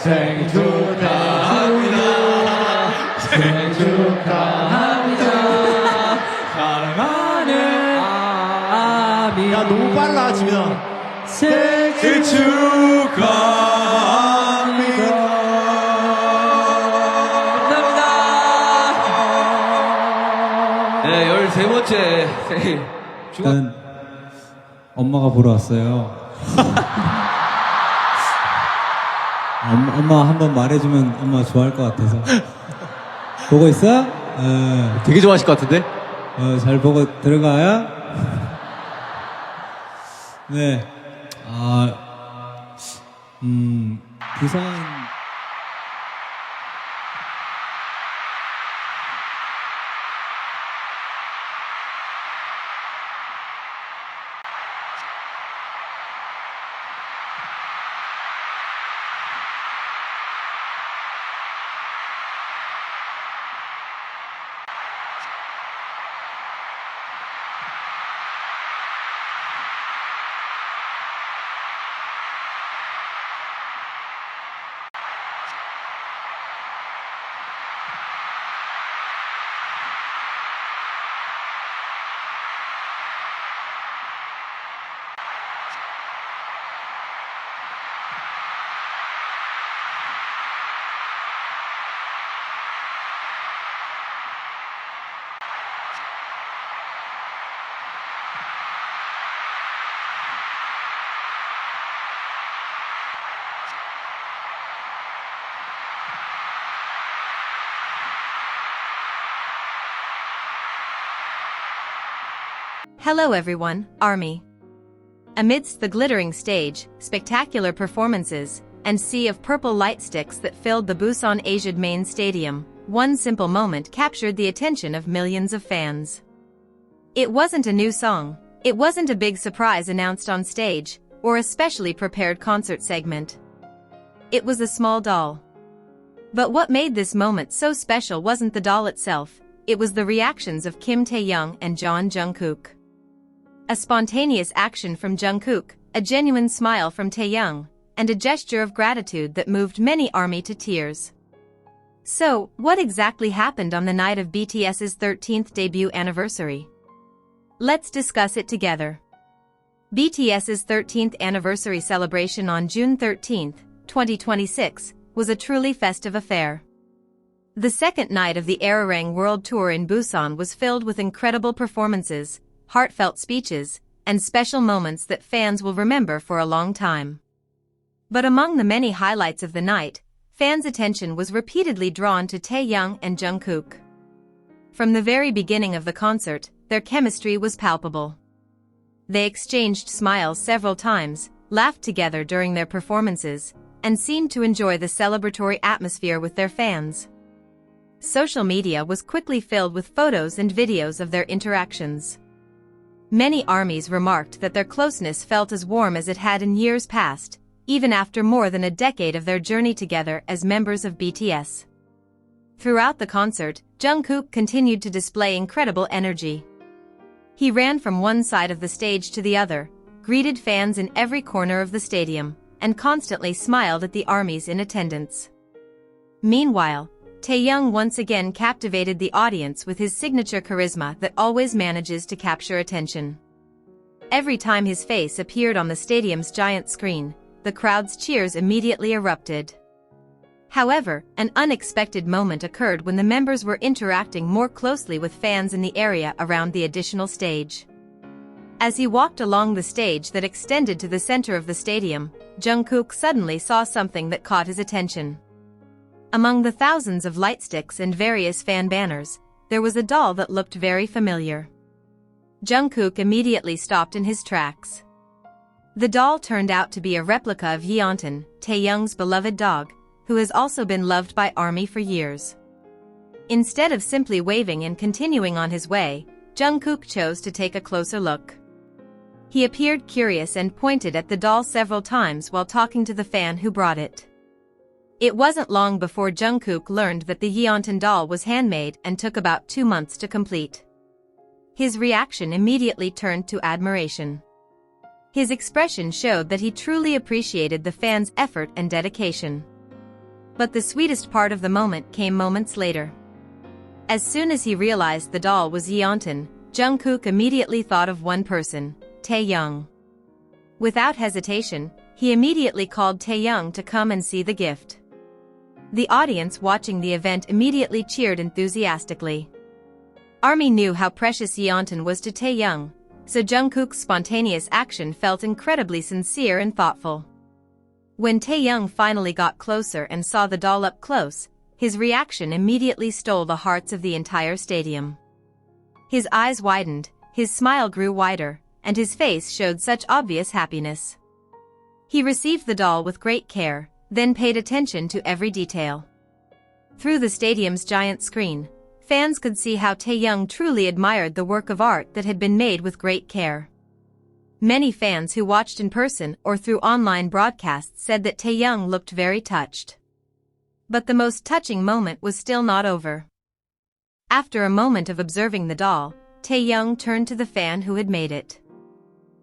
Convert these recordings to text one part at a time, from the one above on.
생일 축하합니다. 생일 축하합니다. 사랑하는 아미. 야, 너무 빨라, 지민아. 생일 축하합니다. 감사합니다. 네, 13번째 생일 일단 엄마가 보러 왔어요. 엄마 한번 말해주면 엄마 좋아할 것 같아서. 보고 있어? 되게 좋아하실 것 같은데? 잘 보고 들어가요? 네. 부산. Hello everyone, ARMY. Amidst the glittering stage, spectacular performances, and sea of purple light sticks that filled the Busan Asiad main stadium, one simple moment captured the attention of millions of fans. It wasn't a new song, it wasn't a big surprise announced on stage, or a specially prepared concert segment. It was a small doll. But what made this moment so special wasn't the doll itself, it was the reactions of Kim Taehyung and Jungkook. A spontaneous action from Jungkook, a genuine smile from Taehyung, and a gesture of gratitude that moved many ARMY to tears. So, what exactly happened on the night of BTS's 13th debut anniversary? Let's discuss it together. BTS's 13th anniversary celebration on June 13, 2026, was a truly festive affair. The second night of the Arirang World Tour in Busan was filled with incredible performances, heartfelt speeches, and special moments that fans will remember for a long time. But among the many highlights of the night, fans' attention was repeatedly drawn to Taehyung and Jungkook. From the very beginning of the concert, their chemistry was palpable. They exchanged smiles several times, laughed together during their performances, and seemed to enjoy the celebratory atmosphere with their fans. Social media was quickly filled with photos and videos of their interactions. Many ARMYs remarked that their closeness felt as warm as it had in years past, even after more than a decade of their journey together as members of BTS. Throughout the concert, Jungkook continued to display incredible energy. He ran from one side of the stage to the other, greeted fans in every corner of the stadium, and constantly smiled at the ARMYs in attendance. Meanwhile, Taehyung once again captivated the audience with his signature charisma that always manages to capture attention. Every time his face appeared on the stadium's giant screen, the crowd's cheers immediately erupted. However, an unexpected moment occurred when the members were interacting more closely with fans in the area around the additional stage. As he walked along the stage that extended to the center of the stadium, Jungkook suddenly saw something that caught his attention. Among the thousands of lightsticks and various fan banners, there was a doll that looked very familiar. Jungkook immediately stopped in his tracks. The doll turned out to be a replica of Jeon, Taehyung's beloved dog, who has also been loved by ARMY for years. Instead of simply waving and continuing on his way, Jungkook chose to take a closer look. He appeared curious and pointed at the doll several times while talking to the fan who brought it. It wasn't long before Jungkook learned that the Yeontan doll was handmade and took about 2 months to complete. His reaction immediately turned to admiration. His expression showed that he truly appreciated the fans' effort and dedication. But the sweetest part of the moment came moments later. As soon as he realized the doll was Yeontan, Jungkook immediately thought of one person, Taehyung. Without hesitation, he immediately called Taehyung to come and see the gift. The audience watching the event immediately cheered enthusiastically. ARMY knew how precious Yeontan was to Taehyung, so Jungkook's spontaneous action felt incredibly sincere and thoughtful. When Taehyung finally got closer and saw the doll up close, his reaction immediately stole the hearts of the entire stadium. His eyes widened, his smile grew wider, and his face showed such obvious happiness. He received the doll with great care, then paid attention to every detail. Through the stadium's giant screen, fans could see how Taehyung truly admired the work of art that had been made with great care. Many fans who watched in person or through online broadcasts said that Taehyung looked very touched. But the most touching moment was still not over. After a moment of observing the doll, Taehyung turned to the fan who had made it.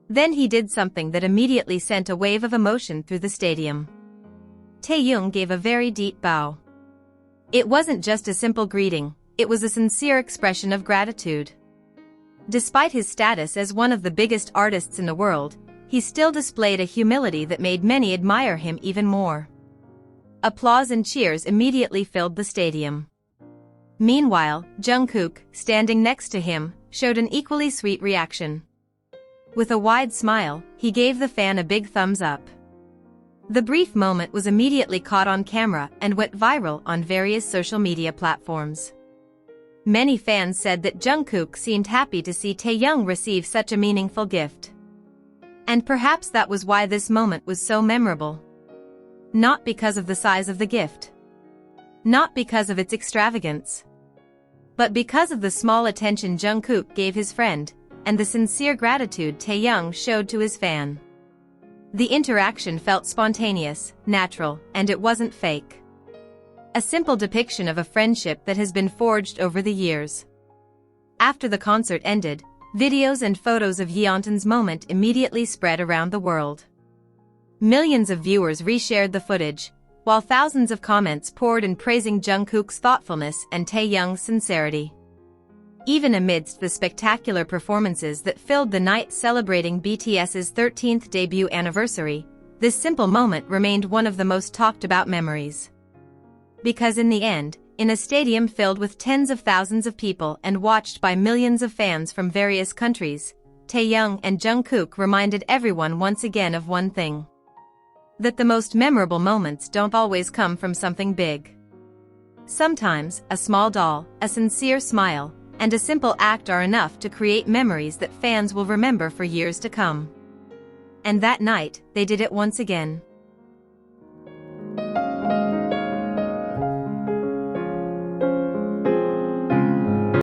Then he did something that immediately sent a wave of emotion through the stadium. Taehyung gave a very deep bow. It wasn't just a simple greeting, it was a sincere expression of gratitude. Despite his status as one of the biggest artists in the world, he still displayed a humility that made many admire him even more. Applause and cheers immediately filled the stadium. Meanwhile, Jungkook, standing next to him, showed an equally sweet reaction. With a wide smile, he gave the fan a big thumbs up. The brief moment was immediately caught on camera and went viral on various social media platforms. Many fans said that Jungkook seemed happy to see Taehyung receive such a meaningful gift. And perhaps that was why this moment was so memorable. Not because of the size of the gift. Not because of its extravagance. But because of the small attention Jungkook gave his friend, and the sincere gratitude Taehyung showed to his fan. The interaction felt spontaneous, natural, and it wasn't fake. A simple depiction of a friendship that has been forged over the years. After the concert ended, videos and photos of Yeontan's moment immediately spread around the world. Millions of viewers reshared the footage, while thousands of comments poured in praising Jungkook's thoughtfulness and Taehyung's sincerity. Even amidst the spectacular performances that filled the night celebrating BTS's 13th debut anniversary, this simple moment remained one of the most talked about memories. Because in the end, in a stadium filled with tens of thousands of people and watched by millions of fans from various countries, Taehyung and Jungkook reminded everyone once again of one thing. That the most memorable moments don't always come from something big. Sometimes, a small doll, a sincere smile, and a simple act are enough to create memories that fans will remember for years to come. And that night, they did it once again.